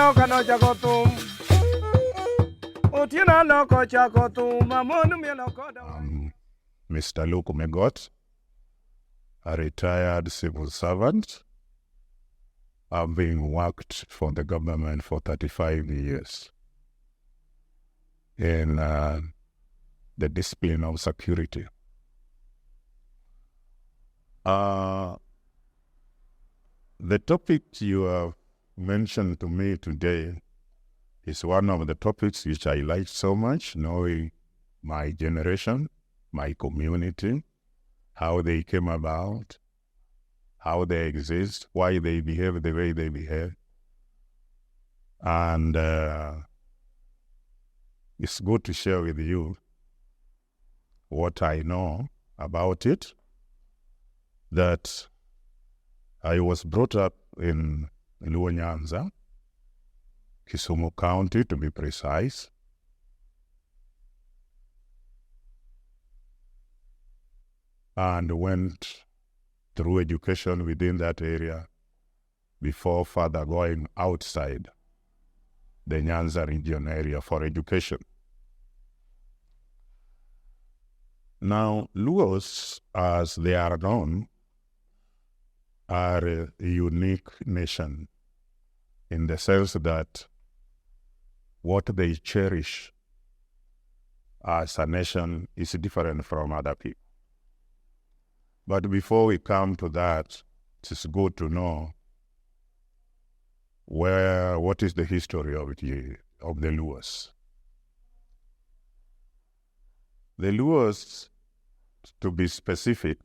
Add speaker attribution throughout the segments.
Speaker 1: no kano jagotum. Utina no ko chagotum. Mamonu mi no ko da.
Speaker 2: Mr. Luo Culture, a retired civil servant. I've been worked for the government for 35 years in the discipline of security. The topic you have mentioned to me today is one of the topics which I like so much, knowing my generation, my community, how they came about, how they exist, why they behave the way they behave. And it's good to share with you what I know about it, that I was brought up in Luo Nyanza, Kisumu County to be precise. And went through education within that area before further going outside the Nyanza region area for education. Now, Luos, as they are known, are a unique nation in the sense that what they cherish as a nation is different from other people. But before we come to that, it's good to know what is the history of the Luos. The Luos, to be specific,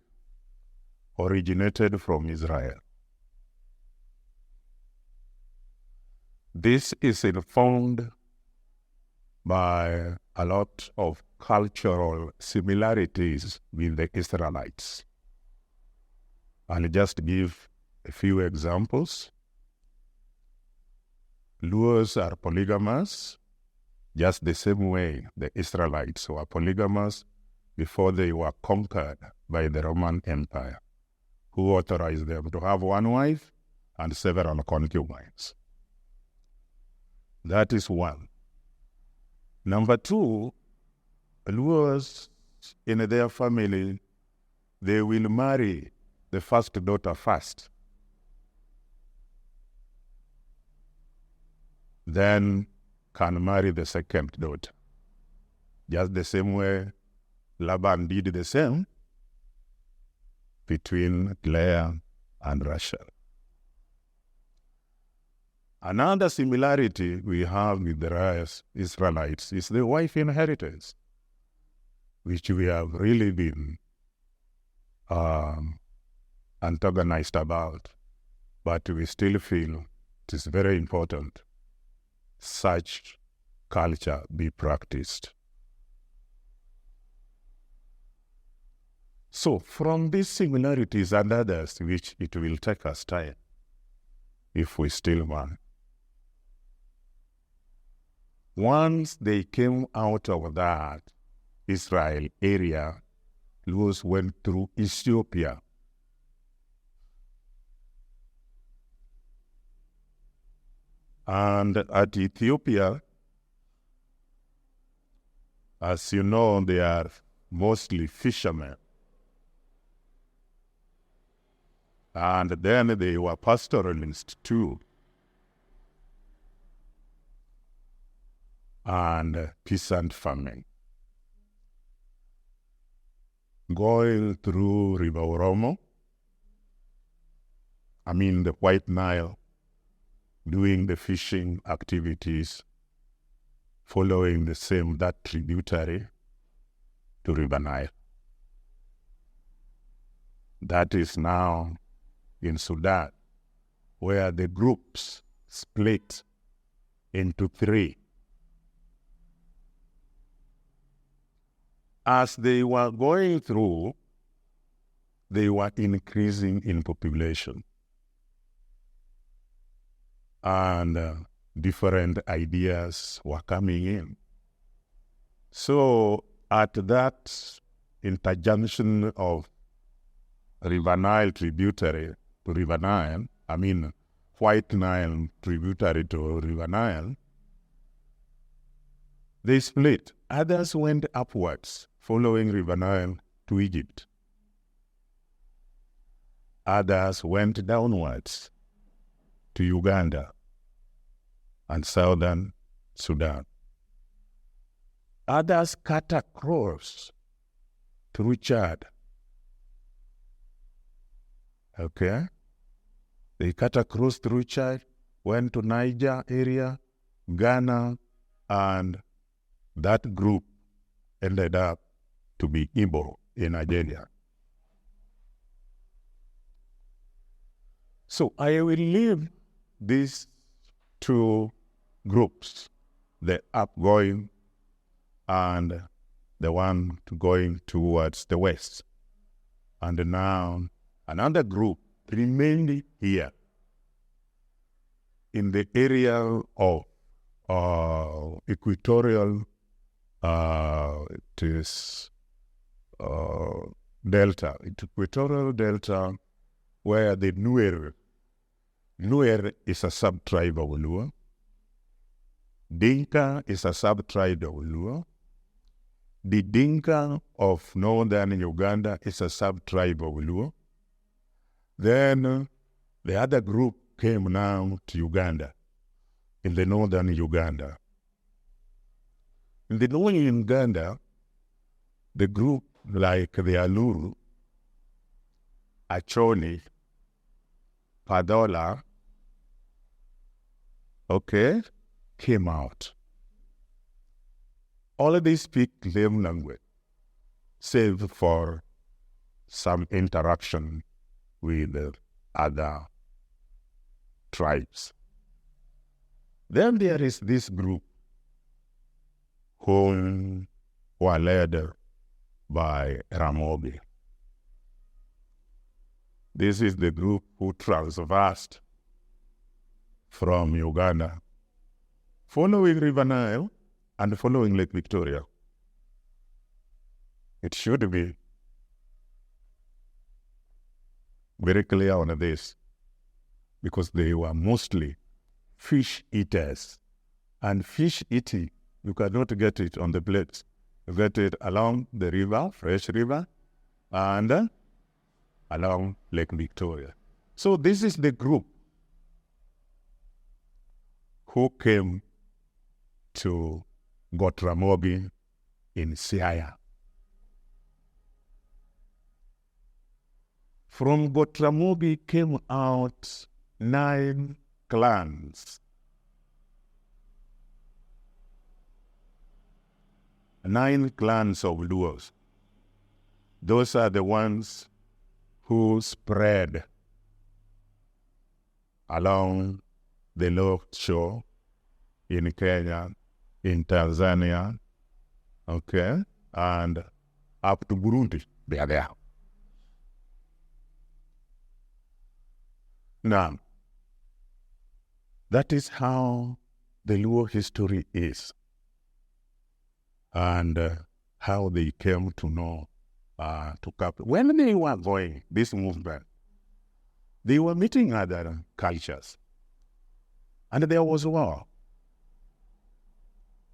Speaker 2: originated from Israel. This is informed by a lot of cultural similarities with the Israelites. I'll just give a few examples. Luos are polygamous, just the same way the Israelites were polygamous before they were conquered by the Roman Empire, who authorized them to have one wife and several concubines. That is one. Number two, Luos in their family, they will marry the first daughter first. Then can marry the second daughter. Just the same way Laban did the same between Leah and Rachel. Another similarity we have with the Israelites is the wife inheritance, which we have really been antagonized about, but we still feel it is very important such culture be practiced. So from these similarities and others, which it will take us time, if we still want, once they came out of that Israel area, Luos went through Ethiopia. And at Ethiopia, as you know, they are mostly fishermen. And then they were pastoralists too. And peasant farming. Going through River Oromo, the White Nile, doing the fishing activities, following that tributary to River Nile. That is now in Sudan, where the groups split into three. As they were going through, they were increasing in population. And different ideas were coming in. So at that interjunction of River Nile tributary to River Nile, White Nile tributary to River Nile, they split. Others went upwards, following River Nile to Egypt. Others went downwards to Uganda and southern Sudan. Others cut across through Chad. Okay? They cut across through Chad, went to Niger area, Ghana, and that group ended up to be Igbo in Nigeria. So I will leave these two groups, the upgoing and the one going towards the west. And now another group remained here in the area of equatorial delta, equatorial delta, where the Nuer is a sub-tribe of Luo. Dinka is a sub-tribe of Luo. The Dinka of northern Uganda is a sub-tribe of Luo. Then the other group came now to Uganda, in the northern Uganda. In the northern Uganda, the group like the Aluru, Achoni, Padola, came out. All of these speak Lem language, save for some interaction with the other tribes. Then there is this group who were led by Ramogi. This is the group who traversed from Uganda, following River Nile and following Lake Victoria. It should be very clear on this, because they were mostly fish eaters. And fish eating, you cannot get it on the plates. You get it along the river, fresh river, and along Lake Victoria. So this is the group who came to Gotramogi in Siaya. From Gotramogi came out 9 clans. 9 clans of Luos. Those are the ones who spread along the Luo shore in Kenya, in Tanzania, and up to Burundi. They are there. Now, that is how the Luo history is, and how they came to know, to capture. When they were going, this movement, they were meeting other cultures, and there was war.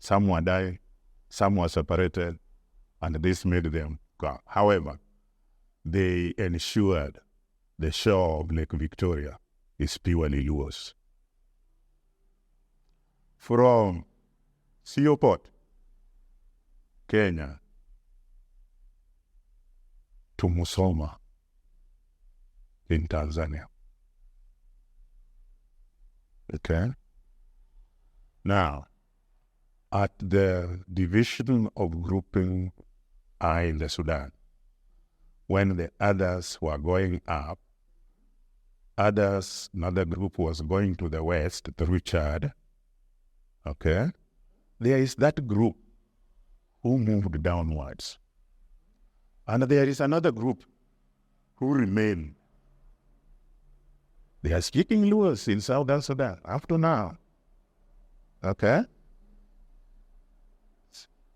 Speaker 2: Some were dying, some were separated, and this made them go. However, they ensured the shore of Lake Victoria is purely Luos. From Siopot, Kenya, to Musoma in Tanzania. Okay? Now, at the division of grouping in the Sudan, when the others were going up, another group was going to the west through Chad, there is that group who moved downwards. And there is another group who remained. They are speaking Luos in Southern Sudan up to now.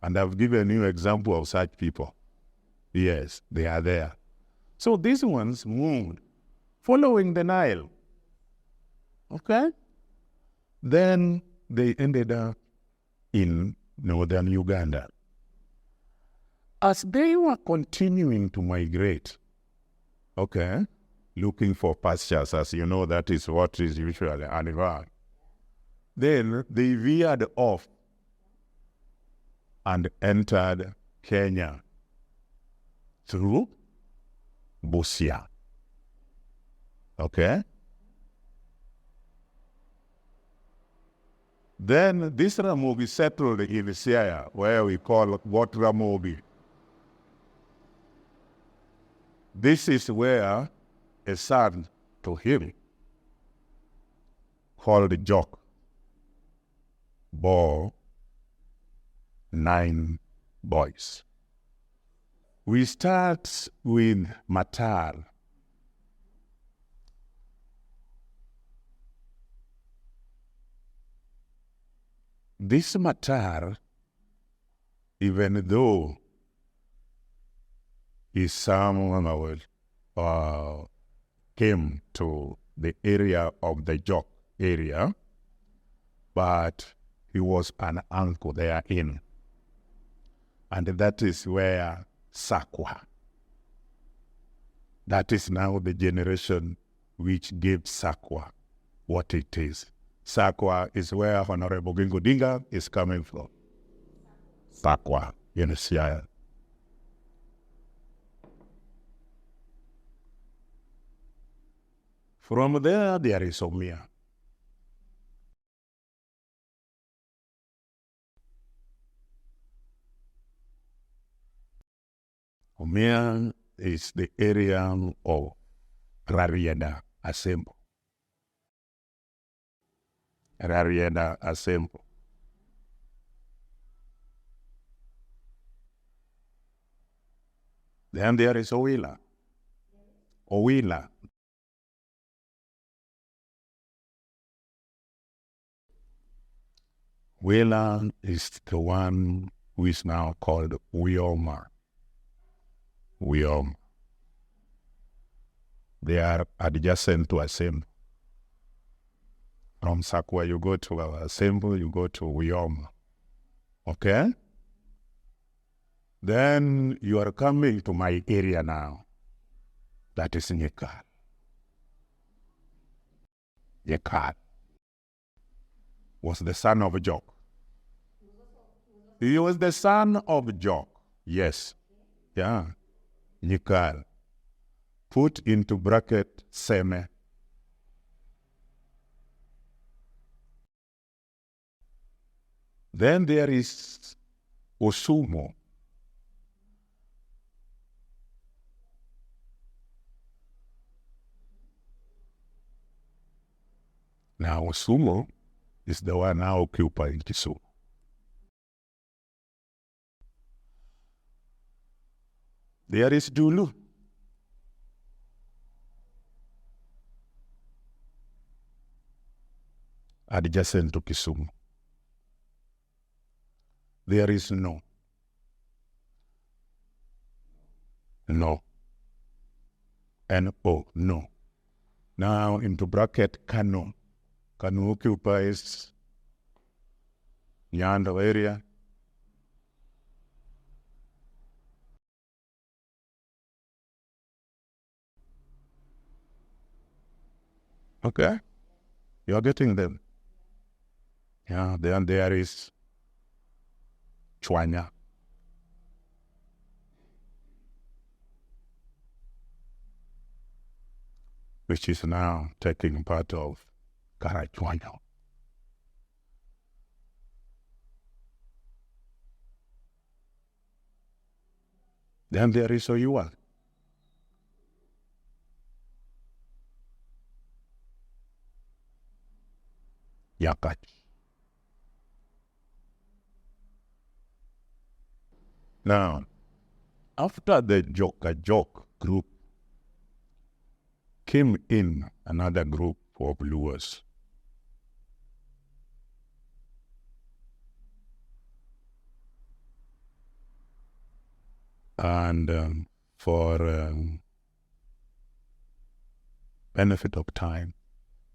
Speaker 2: And I've given you an example of such people. Yes, they are there. So these ones moved following the Nile. Okay? Then they ended up in northern Uganda. As they were continuing to migrate, okay, looking for pastures, as you know, that is what is usually animal. Then they veered off and entered Kenya through Busia. Okay? Then this Ramogi settled in Siaya, where we call what Ramogi. This is where a son to him called Jock bore 9 boys. We start with Matar. This Matar, even though he somehow came to the area of the Jock area, but he was an uncle therein. And that is where Sakwa, that is now the generation which gave Sakwa what it is. Sakwa is where Honorable Gingo Dinga is coming from. Sakwa in Siaya. From there is Omia. Omia is the area of Rarieda Assemble. Rarieda Assemble. Then there is Owila. Owila. Wela is the one who is now called Wioma. Wioma. They are adjacent to Assemble. From Sakwa, you go to Assemble, you go to Wioma. Okay? Then you are coming to my area now. That is Nyekal. Nyekal was the son of Jock. He was the son of Jock. Yes. Yeah. Nyekal. Put into bracket Seme. Then there is Osumo. Now Osumo is the one now occupying Kisumu. There is Dulu. Adjacent to Kisumu. There is No. N-O, No. Now into bracket Kano. Kano occupies Nyando area. Okay? You're getting them. Yeah, then there is Chwanya. Which is now taking part of Karachwanya. Then there is Oyua. Yakat. Now, after the Joka Jok group came in another group of Luos. And for benefit of time,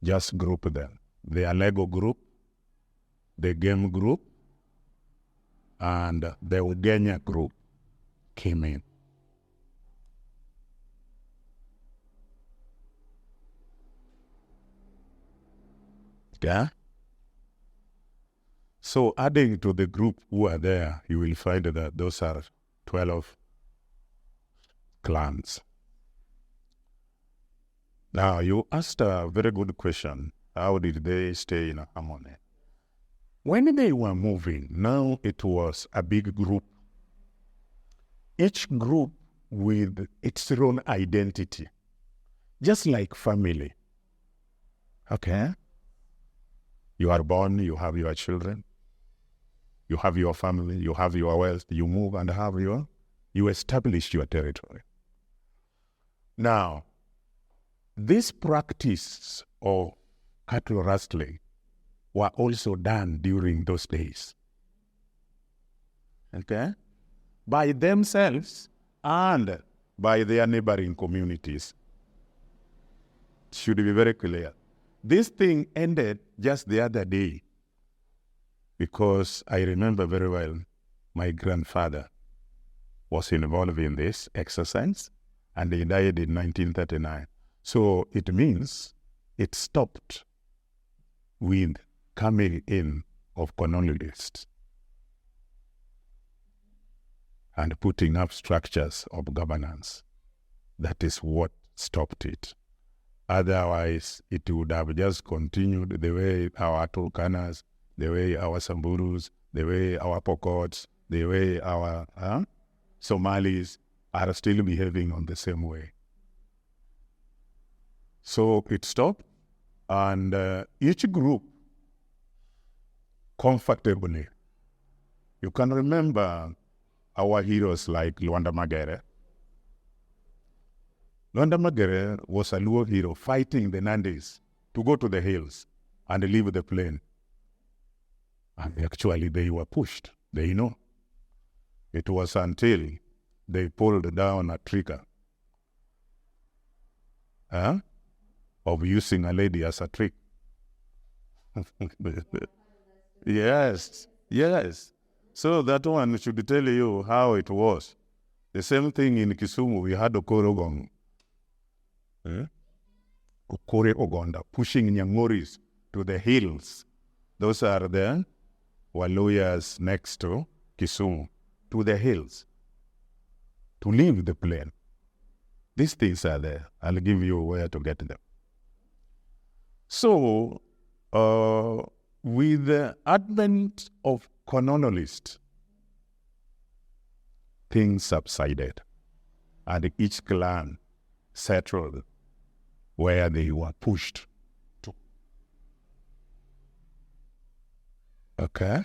Speaker 2: just group them. The Lego group, the game group, and the Ugenya group came in. Yeah? So adding to the group who are there, you will find that those are 12 clans. Now, you asked a very good question. How did they stay in harmony? When they were moving, now it was a big group. Each group with its own identity, just like family. Okay? You are born, you have your children, you have your family, you have your wealth, you move and you establish your territory. Now, this practice of cattle rustling were also done during those days. Okay? By themselves and by their neighboring communities. It should be very clear. This thing ended just the other day because I remember very well my grandfather was involved in this exercise and he died in 1939. So it means it stopped with coming in of colonialists and putting up structures of governance. That is what stopped it. Otherwise, it would have just continued the way our Turkanas, the way our Samburus, the way our Pokots, the way our Somalis are still behaving on the same way. So it stopped, and each group comfortably. You can remember our heroes like Luanda Magere. Luanda Magere was a Luo hero fighting the Nandis to go to the hills and leave the plain. And actually they were pushed, they know. It was until they pulled down a trigger of using a lady as a trick. Yes. So that one should tell you how it was. The same thing in Kisumu, we had Okorogong. Okore Ogonda, pushing Nyangoris to the hills. Those are the Waluya's next to Kisumu, to the hills, to leave the plain. These things are there. I'll give you where to get them. So, with the advent of colonialists, things subsided, and each clan settled where they were pushed to. Okay?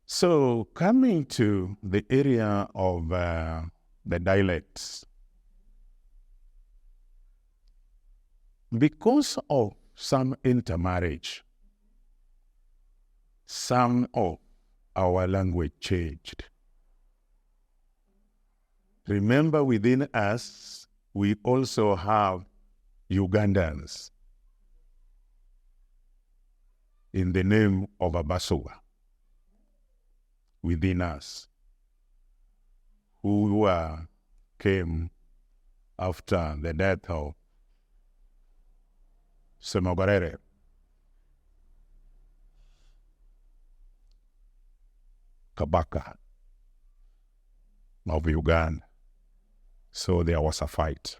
Speaker 2: So, coming to the area of the dialects, because of some intermarriage, some of our language changed. Remember, within us, we also have Ugandans in the name of Abasuwa within us, who came after the death of Semogarere. Kabaka of Uganda. So there was a fight.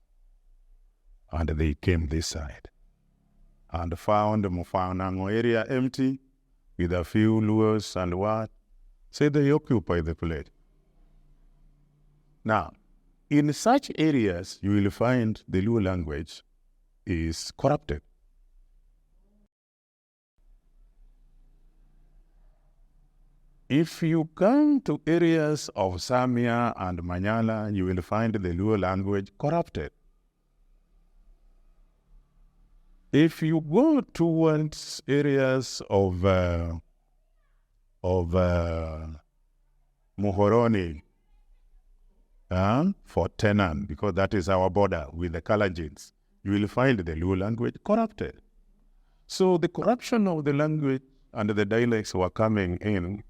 Speaker 2: And they came this side and found the Mufanango area empty with a few Luos and what? Say they occupy the place. Now, in such areas, you will find the Luo language is corrupted. If you come to areas of Samia and Manyala, you will find the Luo language corrupted. If you go towards areas of Muhoroni, for Tenan, because that is our border with the Kalajins, you will find the Luo language corrupted. So the corruption of the language and the dialects were coming in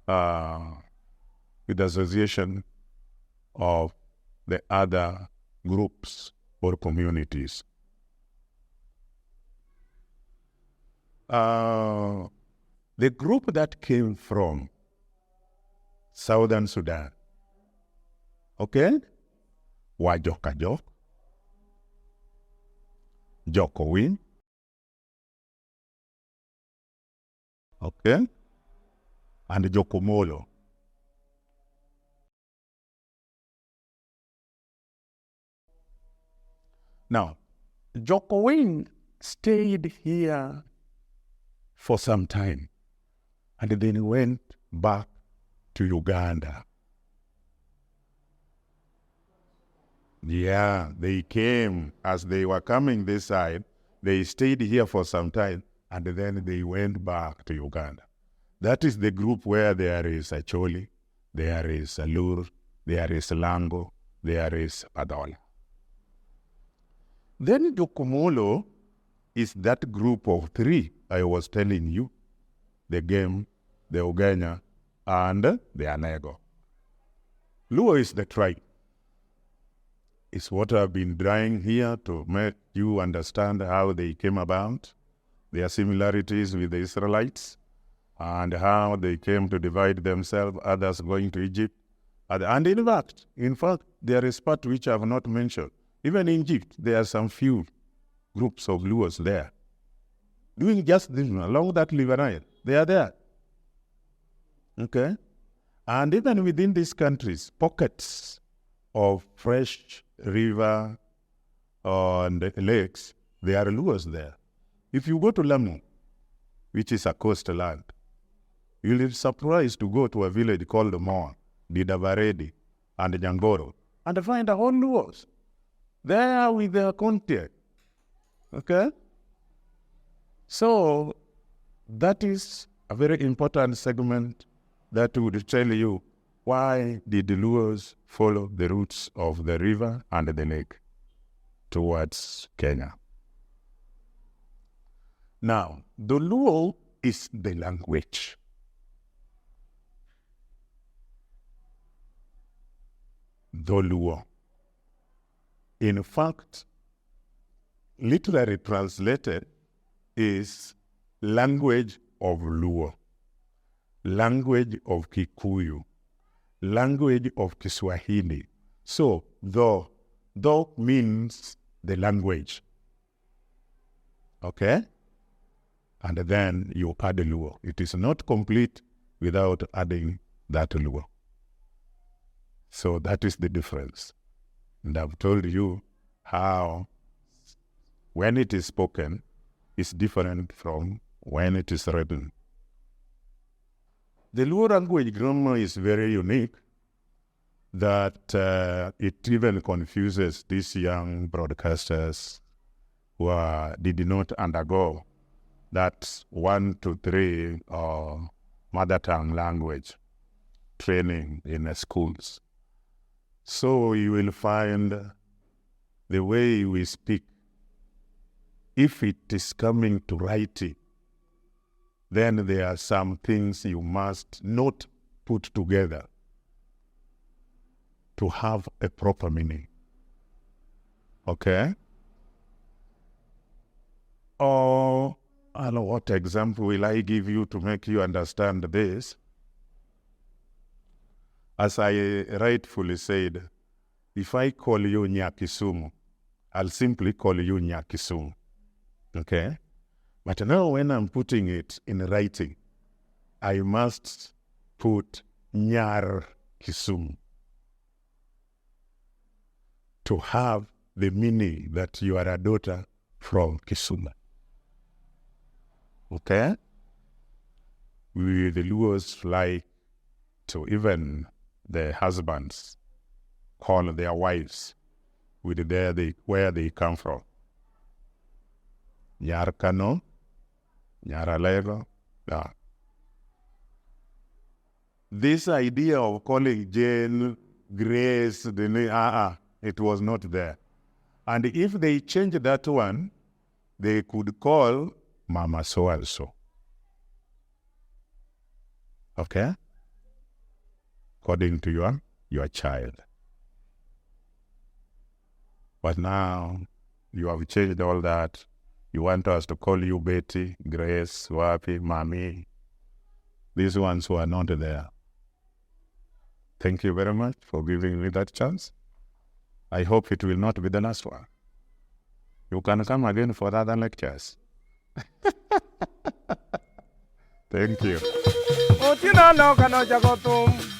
Speaker 2: with the association of the other groups or communities. The group that came from Southern Sudan, okay, were Jokajok, Jokowin, okay, and Jokomolo. Now, Jokowin stayed here for some time and then went back to Uganda. Yeah, they came. As they were coming this side, they stayed here for some time and then they went back to Uganda. That is the group where there is Acholi, there is Alur, there is Lango, there is Padola. Then Jokomolo is that group of three I was telling you, the Gem, the Ugenya, and the Anego. Luo is the tribe. It's what I've been trying here to make you understand how they came about, their similarities with the Israelites, and how they came to divide themselves, others going to Egypt. And in fact, there is part which I have not mentioned. Even in Egypt, there are some few groups of Luos there. Doing just this along that River Nile. They are there. Okay? And even within these countries, pockets of fresh river and lakes, there are Luos there. If you go to Lamu, which is a coastal land, you'll be surprised to go to a village called Moa, Didavaredi, and Jangoro, and find a whole Luos there with their content. Okay? So, that is a very important segment that would tell you why did the Luos follow the routes of the river and the lake towards Kenya. Now, the Luo is the language. The Luo. In fact, literally translated is language of Luo, language of Kikuyu, language of Kiswahili. So, though means the language. Okay? And then you add Luo. It is not complete without adding that Luo. So that is the difference. And I've told you how when it is spoken, it's different from when it is written. The Luo language grammar is very unique that it even confuses these young broadcasters who did not undergo that 1 to 3 mother tongue language training in schools. So you will find the way we speak, if it is coming to writing, then there are some things you must not put together to have a proper meaning. Okay? Or, what example will I give you to make you understand this? As I rightfully said, if I call you Nyakisumu, I'll simply call you Nyakisumu. Okay? But now when I'm putting it in writing, I must put Nyar Kisumu to have the meaning that you are a daughter from Kisumu. Okay? We, the Luos, like to even the husbands call their wives with where they come from. Nyarkano, Nyaralego. Yeah. This idea of calling Jane, Grace, it was not there. And if they change that one, they could call Mama so-and-so. Okay? According to your child. But now, you have changed all that. You want us to call you Betty, Grace, Wapi, Mami. These ones who are not there. Thank you very much for giving me that chance. I hope it will not be the last one. You can come again for other lectures. Thank you.
Speaker 1: Otina no kano jagotum.